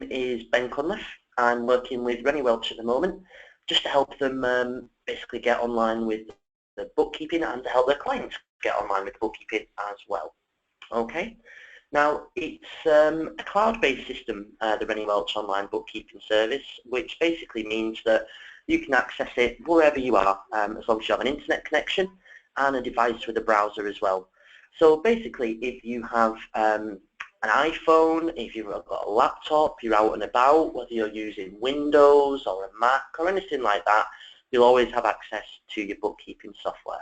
is Ben Cunliffe. I'm working with Rennie Welch at the moment just to help them basically get online with the bookkeeping and to help their clients get online with bookkeeping as well. Okay, now it's a cloud-based system, the Rennie Welch Online Bookkeeping service, which basically means that you can access it wherever you are, as long as you have an internet connection and a device with a browser as well. So basically, if you have an iPhone, if you've got a laptop, you're out and about, whether you're using Windows or a Mac or anything like that, you'll always have access to your bookkeeping software.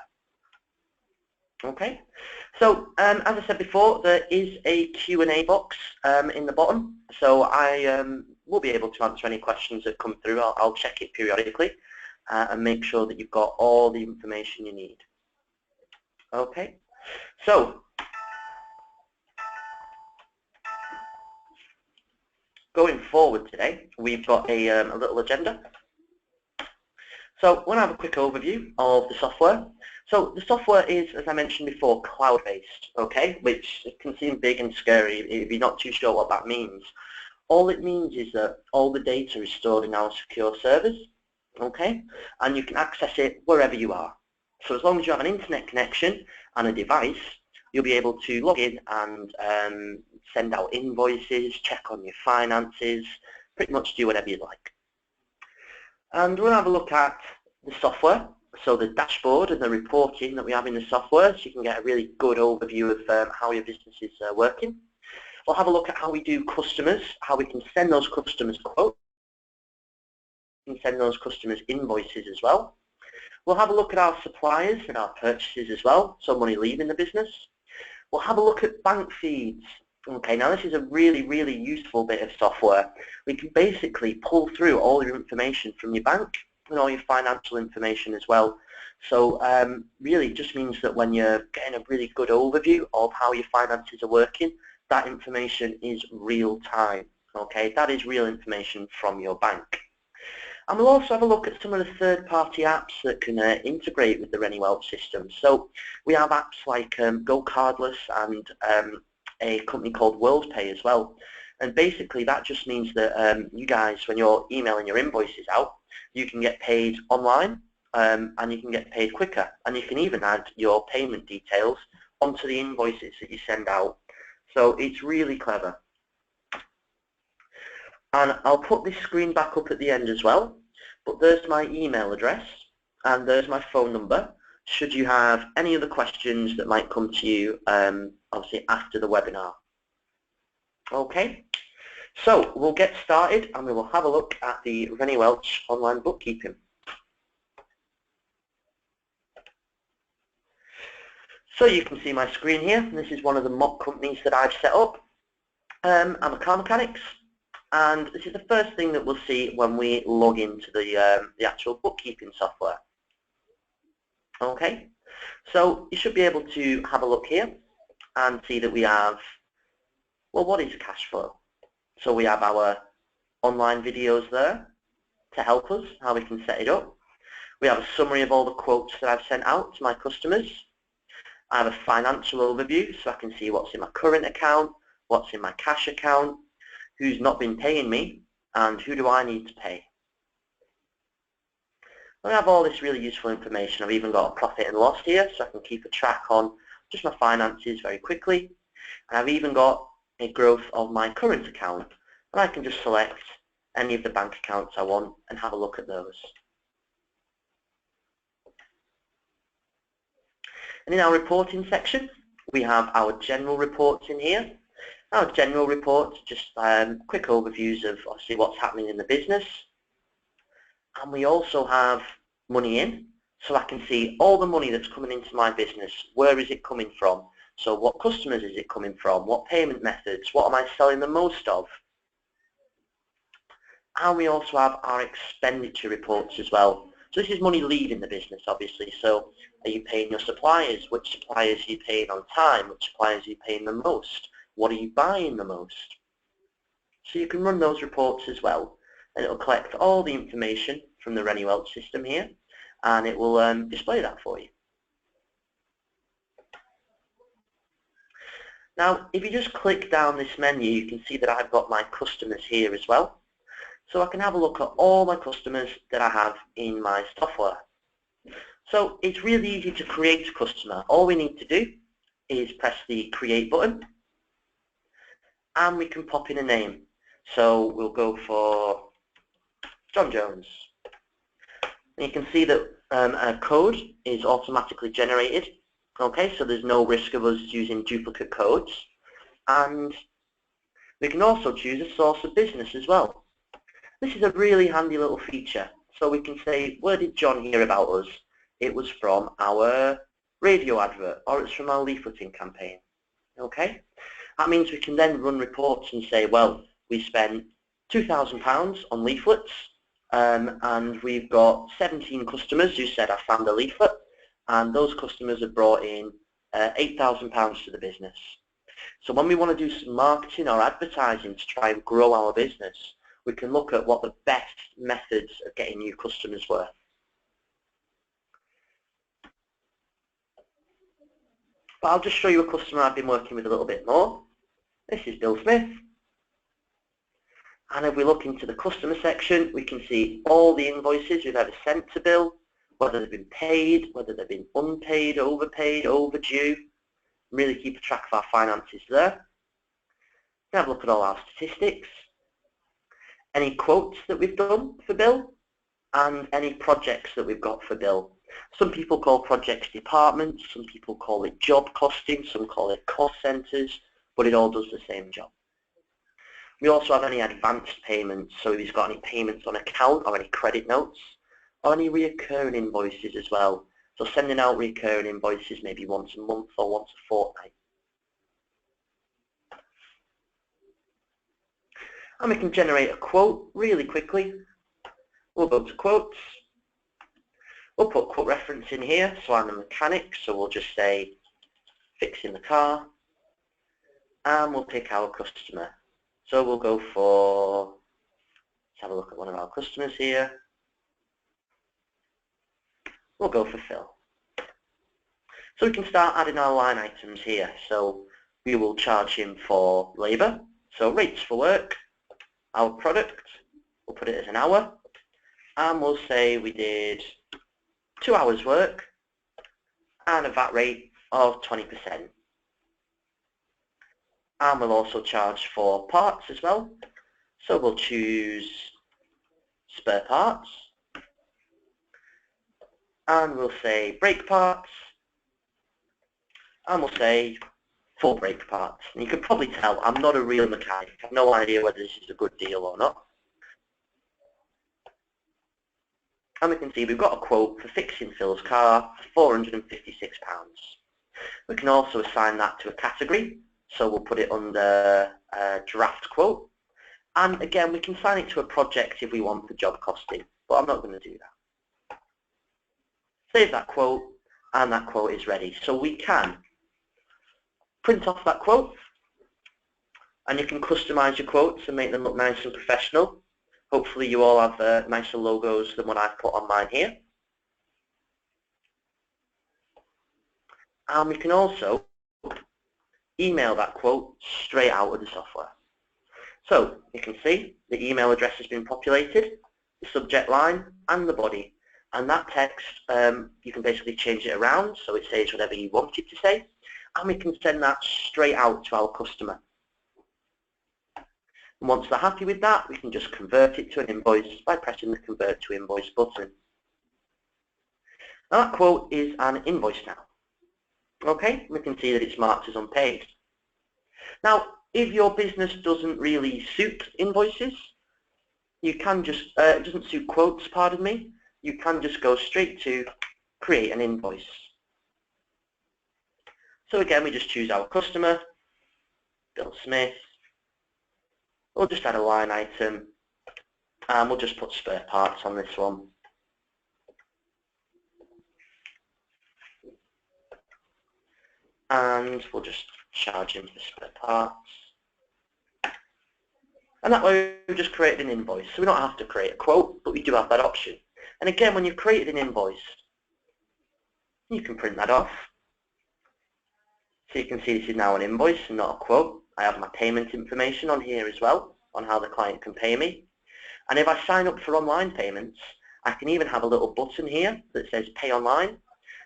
Okay, so as I said before, there is a Q&A box in the bottom, so I will be able to answer any questions that come through. I'll check it periodically and make sure that you've got all the information you need. Okay, so going forward today, we've got a little agenda. So I want to have a quick overview of the software. So the software is, as I mentioned before, cloud-based, okay, which can seem big and scary if you're not too sure what that means. All it means is that all the data is stored in our secure servers, okay, and you can access it wherever you are. So as long as you have an internet connection and a device, you'll be able to log in and send out invoices, check on your finances, pretty much do whatever you like. And we'll have a look at the software, so the dashboard and the reporting that we have in the software, so you can get a really good overview of how your business is working. We'll have a look at how we do customers, how we can send those customers quotes, and send those customers invoices as well. We'll have a look at our suppliers and our purchases as well, so money leaving the business. We'll have a look at bank feeds. Okay, now this is a really, really useful bit of software. We can basically pull through all your information from your bank and all your financial information as well. So really it just means that when you're getting a really good overview of how your finances are working, that information is real time. Okay, that is real information from your bank. And we'll also have a look at some of the third-party apps that can integrate with the Rennie Welch system. So we have apps like Go Cardless and a company called WorldPay as well. And basically that just means that you guys, when you're emailing your invoices out, you can get paid online and you can get paid quicker. And you can even add your payment details onto the invoices that you send out. So it's really clever. And I'll put this screen back up at the end as well, but there's my email address and there's my phone number should you have any other questions that might come to you obviously after the webinar. Okay, so we'll get started and we will have a look at the Rennie Welch Online Bookkeeping. So you can see my screen here. This is one of the mock companies that I've set up. I'm a car mechanic. And this is the first thing that we'll see when we log into the actual bookkeeping software. Okay, so you should be able to have a look here and see that we have, well, what is cash flow? So we have our online videos there to help us, how we can set it up. We have a summary of all the quotes that I've sent out to my customers. I have a financial overview, so I can see what's in my current account, what's in my cash account, who's not been paying me, and who do I need to pay. I have all this really useful information. I've even got a profit and loss here, so I can keep a track on just my finances very quickly. And I've even got a growth of my current account, and I can just select any of the bank accounts I want and have a look at those. And in our reporting section, we have our general reports in here. Our general reports, just quick overviews of obviously what's happening in the business. And we also have money in, so I can see all the money that's coming into my business. Where is it coming from? So what customers is it coming from? What payment methods? What am I selling the most of? And we also have our expenditure reports as well. So this is money leaving the business, obviously. So are you paying your suppliers? Which suppliers are you paying on time? Which suppliers are you paying the most? What are you buying the most? So you can run those reports as well, and it will collect all the information from the Rennie Welch system here, and it will display that for you. Now, if you just click down this menu, you can see that I've got my customers here as well. So I can have a look at all my customers that I have in my software. So it's really easy to create a customer. All we need to do is press the Create button, and we can pop in a name. So we'll go for John Jones. And you can see that a code is automatically generated. Okay, so there's no risk of us using duplicate codes. And we can also choose a source of business as well. This is a really handy little feature. So we can say, where did John hear about us? It was from our radio advert, or it's from our leafleting campaign. Okay, that means we can then run reports and say, well, we spent £2,000 on leaflets, and we've got 17 customers who said I found a leaflet, and those customers have brought in £8,000 to the business. So when we want to do some marketing or advertising to try and grow our business, we can look at what the best methods of getting new customers were. But I'll just show you a customer I've been working with a little bit more. This is Bill Smith. And if we look into the customer section, we can see all the invoices we've ever sent to Bill, whether they've been paid, whether they've been unpaid, overpaid, overdue. Really keep a track of our finances there. We have a look at all our statistics, any quotes that we've done for Bill, and any projects that we've got for Bill. Some people call projects departments, some people call it job costing, some call it cost centres, but it all does the same job. We also have any advanced payments, so if he's got any payments on account or any credit notes, or any reoccurring invoices as well. So sending out recurring invoices maybe once a month or once a fortnight. And we can generate a quote really quickly. We'll go to quotes. We'll put quote reference in here, so I'm a mechanic, so we'll just say fixing the car, and we'll pick our customer. So we'll go for, let's have a look at one of our customers here. We'll go for Phil. So we can start adding our line items here. So we will charge him for labour, so rates for work, our product, we'll put it as an hour, and we'll say we did 2 hours work and a VAT rate of 20%. And we'll also charge for parts as well. So we'll choose spare parts, and we'll say brake parts, and we'll say full brake parts. And you can probably tell I'm not a real mechanic. I have no idea whether this is a good deal or not. And we can see we've got a quote for fixing Phil's car for £456. We can also assign that to a category, so we'll put it under draft quote. And again, we can assign it to a project if we want for job costing, but I'm not going to do that. Save that quote, and that quote is ready. So we can print off that quote, and you can customize your quotes and make them look nice and professional. Hopefully you all have nicer logos than what I've put on mine here. And we can also email that quote straight out of the software. So you can see the email address has been populated, the subject line and the body. And that text, you can basically change it around so it says whatever you want it to say. And we can send that straight out to our customer. And once they're happy with that, we can just convert it to an invoice by pressing the Convert to Invoice button. Now that quote is an invoice now. Okay, we can see that it's marked as unpaid. Now, if your business doesn't really suit invoices, you can just, it doesn't suit quotes, pardon me, you can just go straight to create an invoice. So again, we just choose our customer, Bill Smith. We'll just add a line item, and we'll just put spare parts on this one. And we'll just charge him for spare parts. And that way we've just created an invoice. So we don't have to create a quote, but we do have that option. And again, when you've created an invoice, you can print that off, So you can see this is now an invoice and not a quote. I have my payment information on here as well, on how the client can pay me. And if I sign up for online payments, I can even have a little button here that says pay online.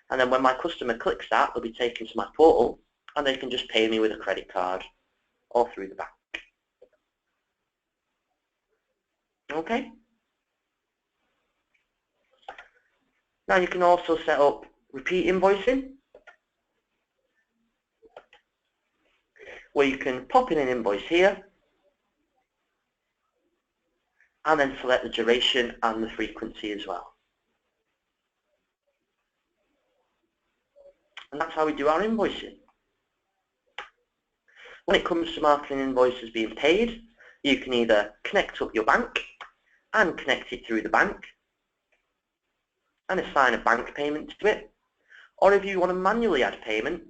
And then when my customer clicks that, they'll be taken to my portal and they can just pay me with a credit card or through the bank. Okay. Now you can also set up repeat invoicing, where you can pop in an invoice here and then select the duration and the frequency as well. And that's how we do our invoicing. When it comes to marketing invoices being paid, you can either connect up your bank and connect it through the bank and assign a bank payment to it. Or if you want to manually add payment,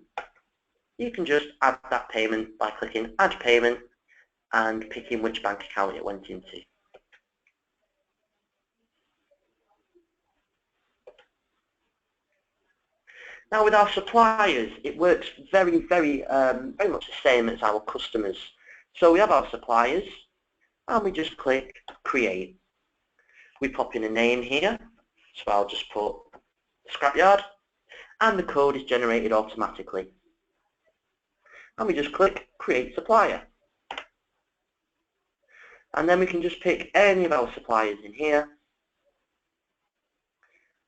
you can just add that payment by clicking Add Payment and picking which bank account it went into. Now with our suppliers, it works very much the same as our customers. So we have our suppliers and we just click Create. We pop in a name here, so I'll just put Scrapyard, and the code is generated automatically. And we just click Create Supplier. And then we can just pick any of our suppliers in here.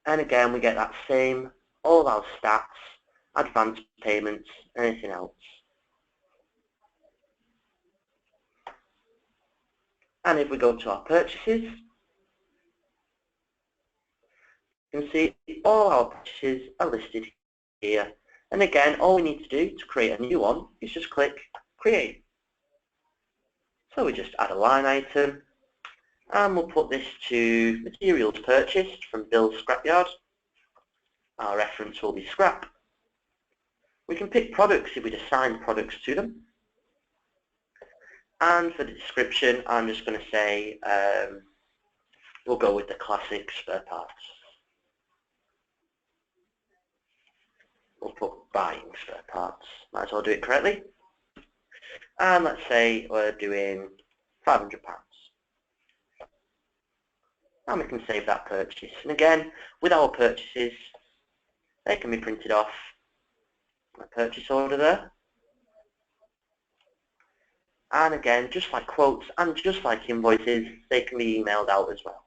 And again, we get that same, all of our stats, advance payments, anything else. And if we go to our purchases, you can see all our purchases are listed here. And again, all we need to do to create a new one is just click Create. So we just add a line item, and we'll put this to materials purchased from Bill's Scrapyard. Our reference will be scrap. We can pick products if we'd assign products to them. And for the description, I'm just going to say we'll go with the classic spare parts. We'll put buying spare parts. Might as well do it correctly. And let's say we're doing £500. And we can save that purchase. And again, with our purchases, they can be printed off. A purchase order there. And again, just like quotes and just like invoices, they can be emailed out as well.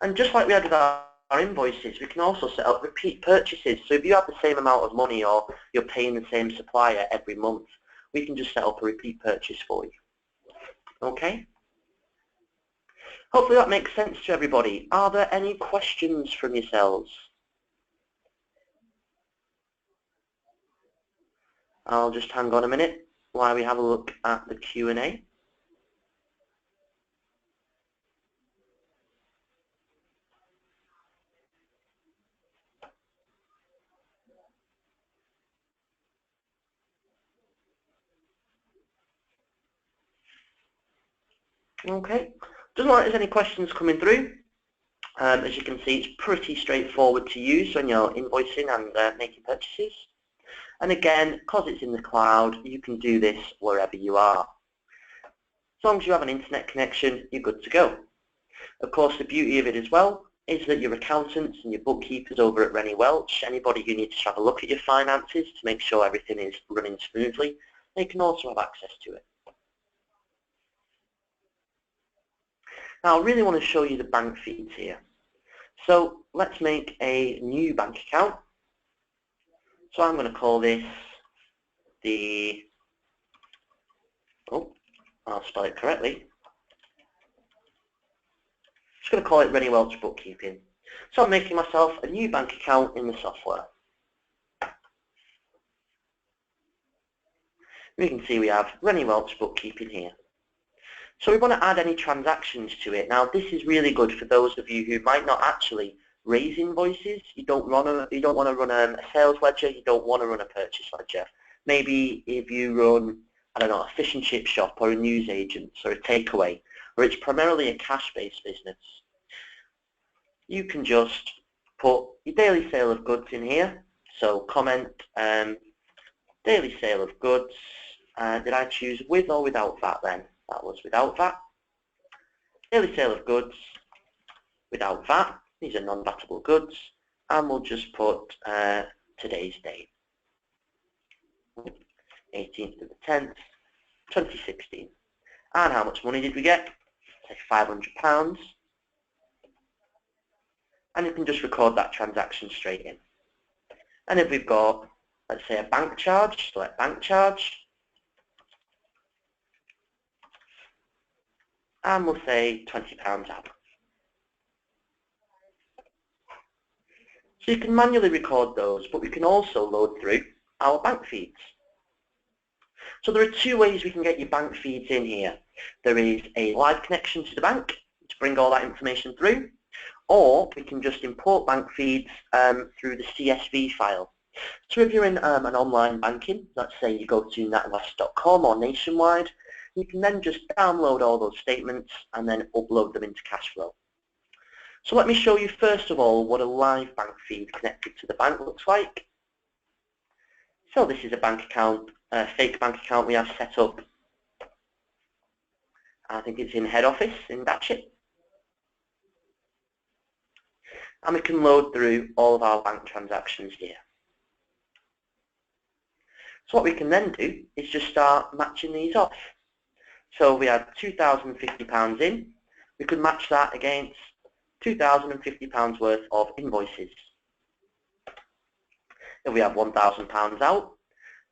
And just like we had with our invoices, we can also set up repeat purchases. So if you have the same amount of money or you're paying the same supplier every month, we can just set up a repeat purchase for you. Okay? Hopefully that makes sense to everybody. Are there any questions from yourselves? I'll just hang on a minute while we have a look at the Q&A. Okay, doesn't look like there's any questions coming through. As you can see, it's pretty straightforward to use when you're invoicing and making purchases. And again, because it's in the cloud, you can do this wherever you are. As long as you have an internet connection, you're good to go. Of course, the beauty of it as well is that your accountants and your bookkeepers over at Rennie Welch, anybody who needs to have a look at your finances to make sure everything is running smoothly, they can also have access to it. Now, I really want to show you the bank feeds here. So let's make a new bank account. So I'm going to call this the, I'll spell it correctly. Just going to call it Rennie Welch Bookkeeping. So I'm making myself a new bank account in the software. You can see we have Rennie Welch Bookkeeping here. So we want to add any transactions to it. Now this is really good for those of you who might not actually raise invoices. You don't want to run a sales ledger. You don't want to run a purchase ledger. Maybe if you run, I don't know, a fish and chip shop or a newsagent or a takeaway, or it's primarily a cash-based business, you can just put your daily sale of goods in here. So comment, daily sale of goods. Did I choose with or without VAT then? That was without VAT. Daily sale of goods without VAT. These are non-VATable goods. And we'll just put today's date. 18th of the 10th, 2016. And how much money did we get? Say £500. And you can just record that transaction straight in. And if we've got, let's say, a bank charge, select bank charge. And we'll say £20 out. So you can manually record those, but we can also load through our bank feeds. So there are two ways we can get your bank feeds in here. There is a live connection to the bank to bring all that information through, or we can just import bank feeds through the CSV file. So if you're in an online banking, let's say you go to natwest.com or Nationwide, you can then just download all those statements and then upload them into Cashflow. So let me show you first of all what a live bank feed connected to the bank looks like. So this is a bank account, a fake bank account we have set up. I think it's in head office in Datchet. And we can load through all of our bank transactions here. So what we can then do is just start matching these off. So we had £2,050 in. We could match that against £2,050 worth of invoices. If we have £1,000 out,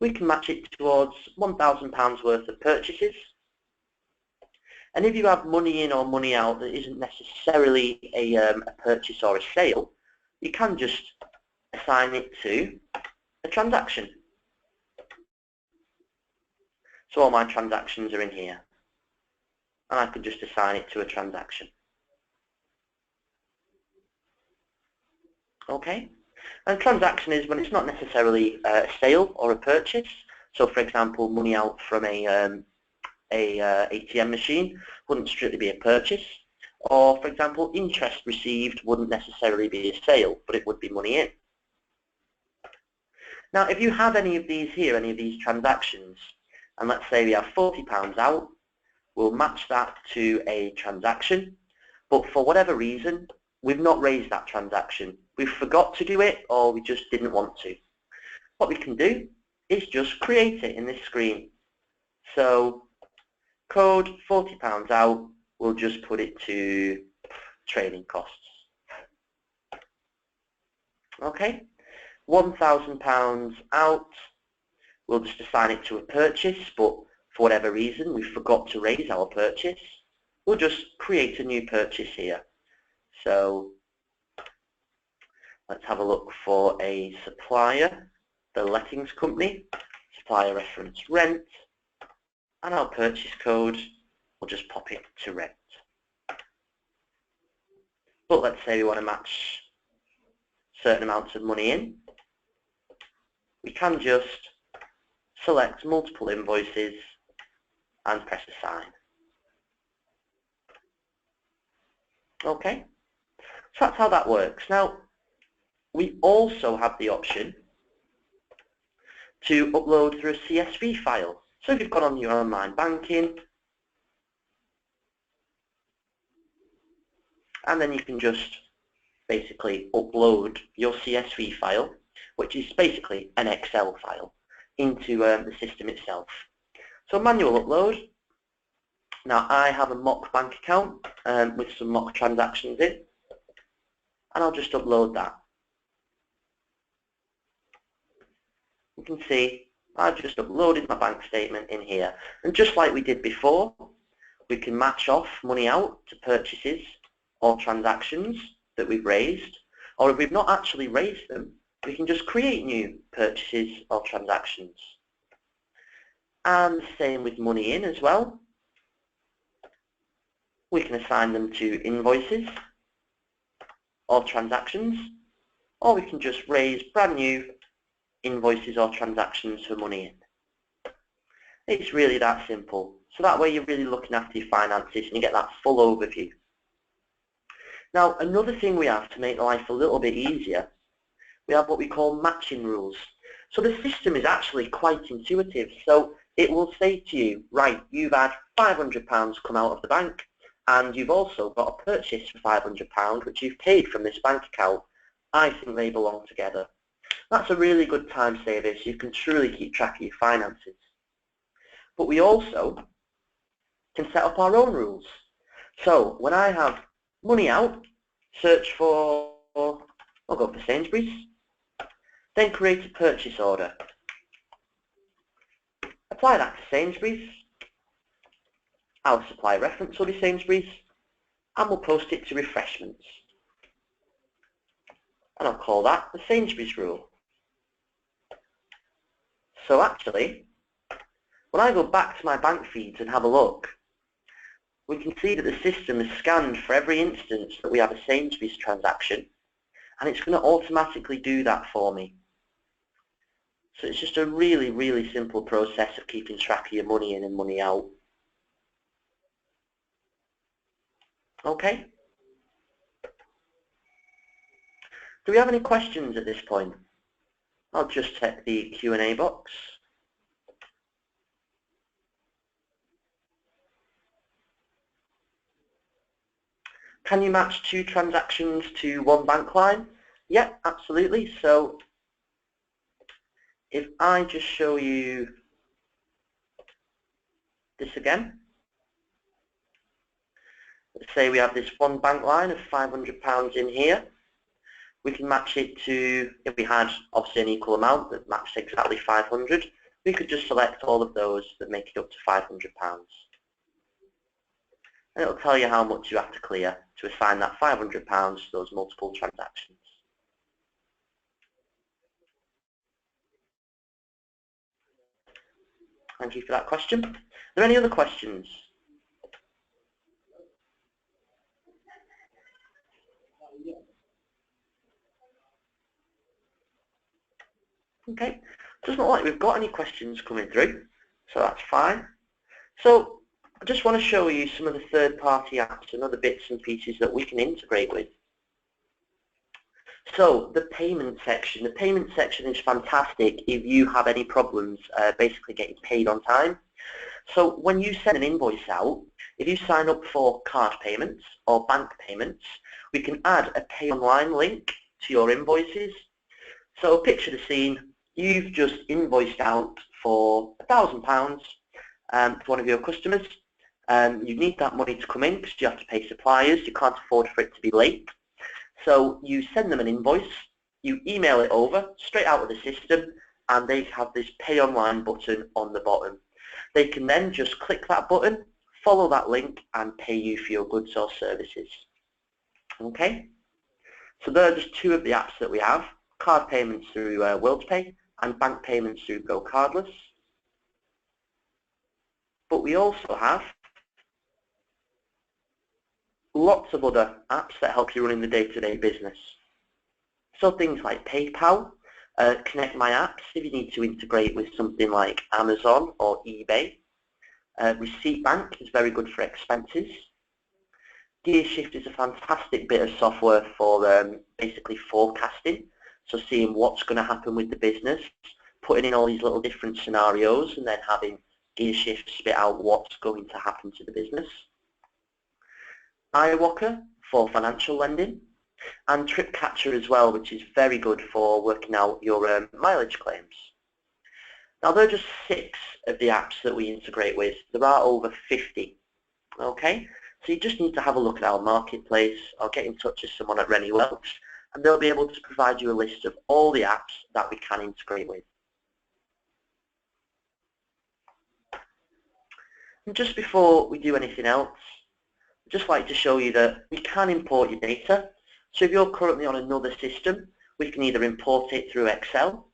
we can match it towards £1,000 worth of purchases. And if you have money in or money out that isn't necessarily a purchase or a sale, you can just assign it to a transaction. So all my transactions are in here. And I can just assign it to a transaction. Okay? And a transaction is when it's not necessarily a sale or a purchase. So for example, money out from a ATM machine wouldn't strictly be a purchase. Or for example, interest received wouldn't necessarily be a sale, but it would be money in. Now if you have any of these here, any of these transactions, and let's say we have £40 out, we'll match that to a transaction, but for whatever reason, we've not raised that transaction. We forgot to do it, or we just didn't want to. What we can do is just create it in this screen. So code £40 out, we'll just put it to trading costs. Okay, £1,000 out, we'll just assign it to a purchase, but for whatever reason we forgot to raise our purchase. We'll just create a new purchase here. So let's have a look for a supplier, the lettings company, supplier reference rent, and our purchase code, we'll just pop it to rent. But let's say we want to match certain amounts of money in. We can just select multiple invoices and press assign. Okay, so that's how that works. Now, we also have the option to upload through a CSV file. So if you've gone on your online banking, and then you can just basically upload your CSV file, which is basically an Excel file, into the system itself. So manual upload. Now I have a mock bank account with some mock transactions in, and I'll just upload that. You can see I've just uploaded my bank statement in here, and just like we did before, we can match off money out to purchases or transactions that we've raised, or if we've not actually raised them, we can just create new purchases or transactions. And same with money in as well. We can assign them to invoices or transactions, or we can just raise brand new invoices or transactions for money in. It's really that simple. So that way you're really looking after your finances and you get that full overview. Now another thing we have to make life a little bit easier, we have what we call matching rules. So the system is actually quite intuitive. So it will say to you, right, you've had £500 come out of the bank, and you've also got a purchase for £500 which you've paid from this bank account. I think they belong together. That's a really good time saver, so you can truly keep track of your finances. But we also can set up our own rules. So when I have money out, search for, I'll go for Sainsbury's, then create a purchase order. Apply that to Sainsbury's. Our supply reference will be Sainsbury's, and we'll post it to refreshments. And I'll call that the Sainsbury's rule. So actually, when I go back to my bank feeds and have a look, we can see that the system is scanned for every instance that we have a Sainsbury's transaction, and it's going to automatically do that for me. So it's just a really, really simple process of keeping track of your money in and money out. Okay? Do we have any questions at this point? I'll just check the Q&A box. Can you match 2 transactions to 1 bank line? Yeah, absolutely. So if I just show you this again, let's say we have this 1 bank line of £500 in here. We can match it to, if we had obviously an equal amount that matched exactly 500, we could just select all of those that make it up to £500. And it'll tell you how much you have to clear to assign that £500 to those multiple transactions. Thank you for that question. Are there any other questions? Okay, doesn't look like we've got any questions coming through, so that's fine. So I just want to show you some of the third-party apps and other bits and pieces that we can integrate with. So the payment section is fantastic if you have any problems basically getting paid on time. So when you send an invoice out, if you sign up for card payments or bank payments, we can add a pay online link to your invoices. So picture the scene, you've just invoiced out for £1,000 to one of your customers. You need that money to come in because you have to pay suppliers, you can't afford for it to be late. So you send them an invoice, you email it over straight out of the system, and they have this pay online button on the bottom. They can then just click that button, follow that link, and pay you for your goods or services. Okay? So there are just 2 of the apps that we have, card payments through WorldPay and bank payments through Go Cardless. But we also have lots of other apps that help you run in the day-to-day business. So things like PayPal, Connect My Apps if you need to integrate with something like Amazon or eBay. Receipt Bank is very good for expenses. GearShift is a fantastic bit of software for basically forecasting, so seeing what's going to happen with the business, putting in all these little different scenarios and then having GearShift spit out what's going to happen to the business. iWalker for financial lending, and TripCatcher as well, which is very good for working out your mileage claims. Now there are just 6 of the apps that we integrate with. There are over 50. Okay, so you just need to have a look at our marketplace or get in touch with someone at Rennie Welch, and they'll be able to provide you a list of all the apps that we can integrate with. And just before we do anything else, I'd just like to show you that we can import your data. So if you're currently on another system, we can either import it through Excel,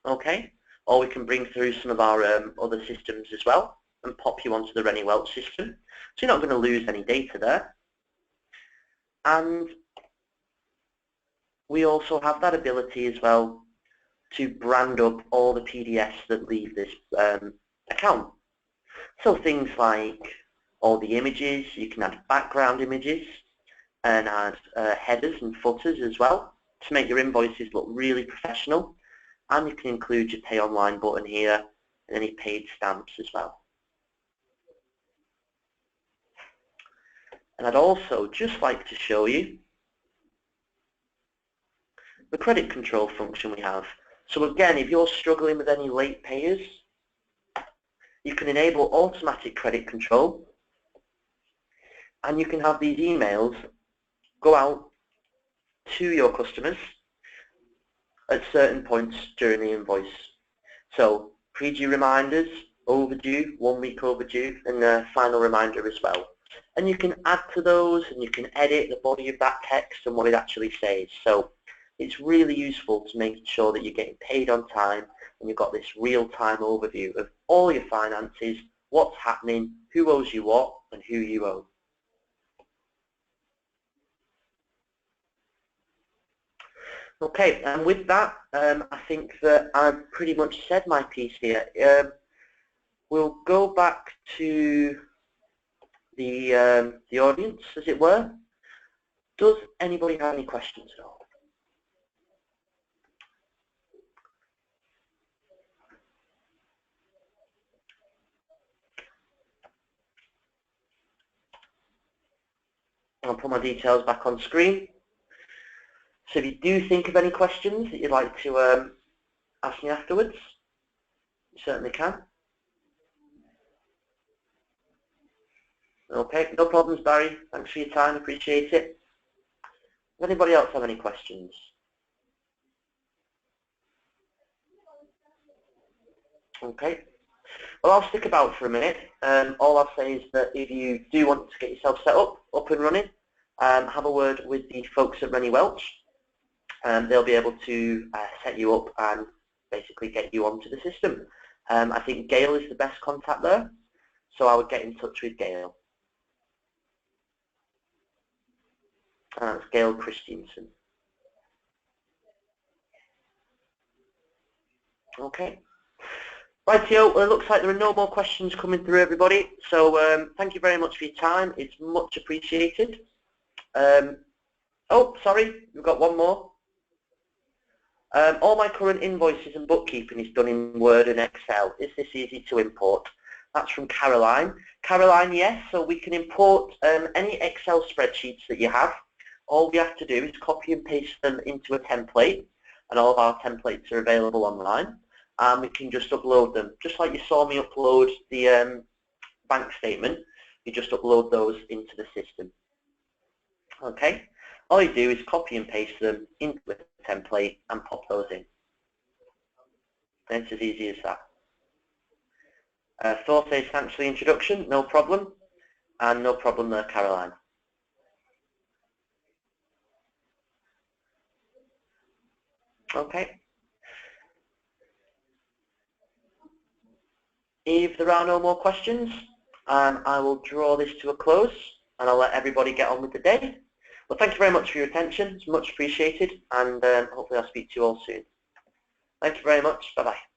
okay, or we can bring through some of our other systems as well and pop you onto the Rennie Welch system. So you're not going to lose any data there. And we also have that ability as well to brand up all the PDFs that leave this account. So things like all the images, you can add background images and add headers and footers as well. to make your invoices look really professional, and you can include your pay online button here and any paid stamps as well. And I'd also just like to show you the credit control function we have. So again, if you're struggling with any late payers, you can enable automatic credit control, and you can have these emails go out to your customers at certain points during the invoice. So pre-due reminders, overdue, 1 week overdue, and a final reminder as well. And you can add to those, and you can edit the body of that text and what it actually says. So it's really useful to make sure that you're getting paid on time and you've got this real-time overview of all your finances, what's happening, who owes you what, and who you owe. Okay, and with that, I think that I've pretty much said my piece here. We'll go back to the audience, as it were. Does anybody have any questions at all? I'll put my details back on screen. So if you do think of any questions that you'd like to ask me afterwards, you certainly can. Okay, no problems, Barry. Thanks for your time, appreciate it. Does anybody else have any questions? Okay. Well, I'll stick about for a minute. All I'll say is that if you do want to get yourself set up and running, have a word with the folks at Rennie Welch. They'll be able to set you up and basically get you onto the system. I think Gail is the best contact there, so I would get in touch with Gail. It's Gail Christensen. Okay. Rightio, well, it looks like there are no more questions coming through, everybody. So thank you very much for your time. It's much appreciated. Oh, sorry, we've got one more. All my current invoices and bookkeeping is done in Word and Excel. Is this easy to import? That's from Caroline. Caroline, yes, so we can import any Excel spreadsheets that you have. All we have to do is copy and paste them into a template, and all of our templates are available online. And we can just upload them. Just like you saw me upload the bank statement, you just upload those into the system. Okay? All you do is copy and paste them into a template and pop those in. And it's as easy as that. Thor says thanks for the introduction, no problem. And no problem there, Caroline. Okay. If there are no more questions, I will draw this to a close and I'll let everybody get on with the day. Well, thank you very much for your attention. It's much appreciated, and hopefully I'll speak to you all soon. Thank you very much. Bye-bye.